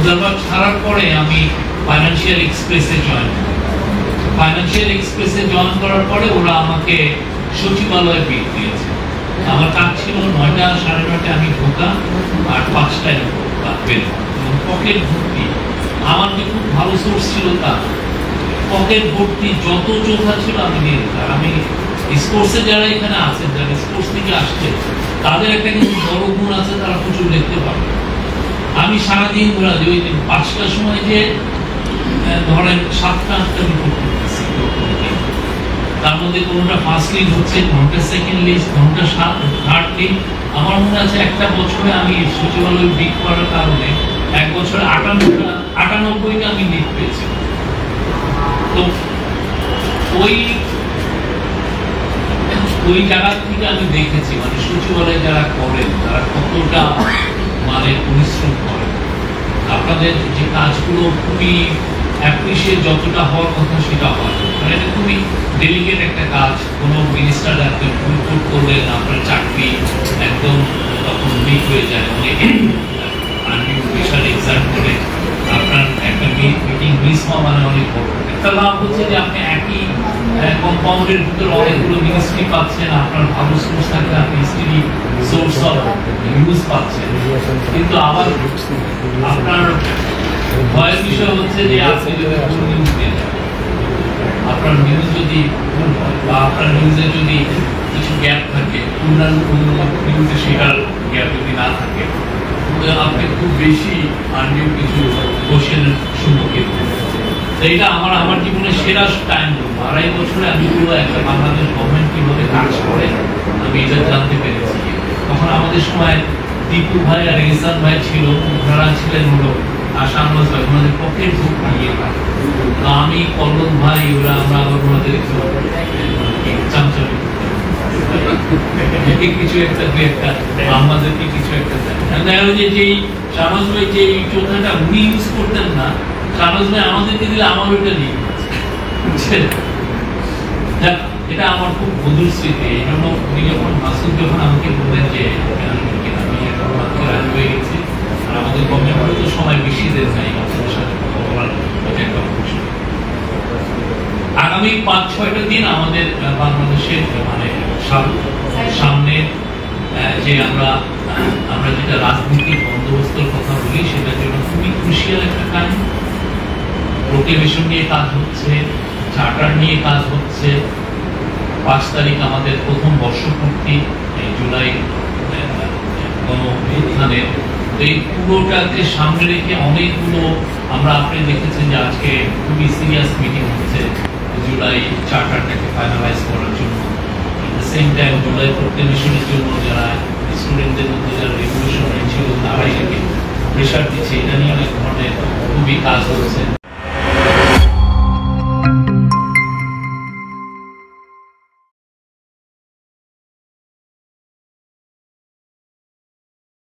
Observer ছাড়ার পরে আমি ফাইন্যান্সিয়াল এক্সপ্রেসে জয়েন করি। ফাইন্যান্সিয়াল এক্সপ্রেসে জয়েন করার পরে ওরা আমাকে সচিবালয়ে পিক দিয়েছে। আমার কাজ ছিল 9টা 9:30 আমি ঢোকা আর 5টায় বের হওয়া। পকেট ভর্তি, আমার যে খুব ভালো সোর্স ছিল তা পকেট ভর্তি যত চোখা ছিল আমি দিয়ে দিতাম। আমি স্পোর্টসে যারা এখানে আছেন, যারা স্পোর্টস থেকে আসছে, তাদের একটা কিন্তু বড় গুণ আছে, তারা প্রচুর লিখতে পারে। আমি সারাদিন ধরে ওই 5টার সময় যে ধরেন 7টা 8টা রিপোর্ট করতেছি, তার মধ্যে কোনটা ফার্স্ট লিড হচ্ছে, কোনটা সেকেন্ড লিড, কোনটা থার্ড লিড। আমার মনে আছে একটা বছরে আমি সচিবালয় বিট করার কারণে এক বছরে 98টা আমি লিড পেয়েছি। তো ওই জায়গা থেকে আমি দেখেছি মানে সচিবালয়ে যারা করেন তারা কতটা মানে পরিশ্রম করেন। আপনাদের যে কাজগুলো খুবই অ্যাপ্রিশিয়েট যতটা হওয়ার কথা সেটা হয়, মানে এটা খুবই ডেলিকেট একটা কাজ। কোনো মিনিস্টার একদম রিপোর্ট করলেন, আপনার চাকরি একদম তখন মিট হয়ে যায়। অনেকে বিশাল এক্সাম করে আপনার একটা মিটিং মিস হওয়া মানে অনেক বড়। একটা লাভ হচ্ছে যে আপনি একই কম্পাউন্ডের ভিতরে অনেকগুলো মিনিস্ট্রি পাচ্ছেন, আপনার ভালো সোর্স থাকলে আপনি স্টিলি সোর্স অফ ইউজ পাচ্ছেন। কিন্তু আবার আপনার ভয়ের বিষয় হচ্ছে যে আপনি যদি ভুল নিউজ দিয়ে দেন, আপনার নিউজ যদি ভুল হয় বা আপনার নিউজে যদি কিছু গ্যাপ থাকে, অন্যান্য নিউজে সেটার গ্যাপ যদি না থাকে, আপনি খুব বেশি আননিউ কিছু কোশ্চেনের সম্মুখীন হবেন। এইটা আমার জীবনের সেরা টাইম বলবো। 2.5 বছরে আমি পুরো একটা বাংলাদেশ গভর্নমেন্ট কিভাবে কাজ করে আমি এটা জানতে পেরেছি। তখন আমাদের সময় দীপু ভাই আর ইহসান ভাই ছিল, ওনারা ছিলেন হলো আশানুজ ভাই, ওনাদের পক্ষে খুব ইয়ে হয়। তো আমি কল্লোল ভাই ওরা আমরা আবার ওনাদের একটু চামচামি কিছু একটা আমাদেরকে কিছু একটা যেই শাহনাজ ভাই যে চোখাটা উনি ইউজ করতেন না, শাহনাজ ভাই আমাদেরকে দিলে আমার ওইটা নিয়ে বুঝছেন। এটা আমার খুব মধুর স্মৃতি। এই জন্য উনি যখন মাসুদ যখন আমাকে বললেন যে আমি রাজি হয়ে গেছি আর আমাদের গভর্নমেন্ট তো সময় বেশি দেন নাই আপনাদের সাথে কথা বলার একটা অবশ্যই। আগামী 5-6টা দিন আমাদের বাংলাদেশের মানে সামনে যে আমরা যেটা রাজনীতিক বন্দোবস্তের কথা বলি সেটার জন্য খুবই ক্রুশিয়াল একটা টাইম। প্রোক্লেমেশন নিয়ে কাজ হচ্ছে, চার্টার নিয়ে কাজ হচ্ছে। 5 তারিখ আমাদের প্রথম বর্ষপূর্তি, জুলাই গণঅভ্যুত্থানের। এই পুরোটাকে সামনে রেখে অনেকগুলো আপনি দেখেছেন যে আজকে খুবই সিরিয়াস মিটিং হচ্ছে জুলাই চার্টারটাকে ফাইনালাইজ করার জন্য। সেম টাইম জুলাই প্রোক্লেমেশনের জন্য যারা স্টুডেন্টদের মধ্যে যারা রেভলিউশনারি ছিল তারাই প্রেশার দিচ্ছে, এটা নিয়ে অনেক ধরনের খুবই কাজ হচ্ছে।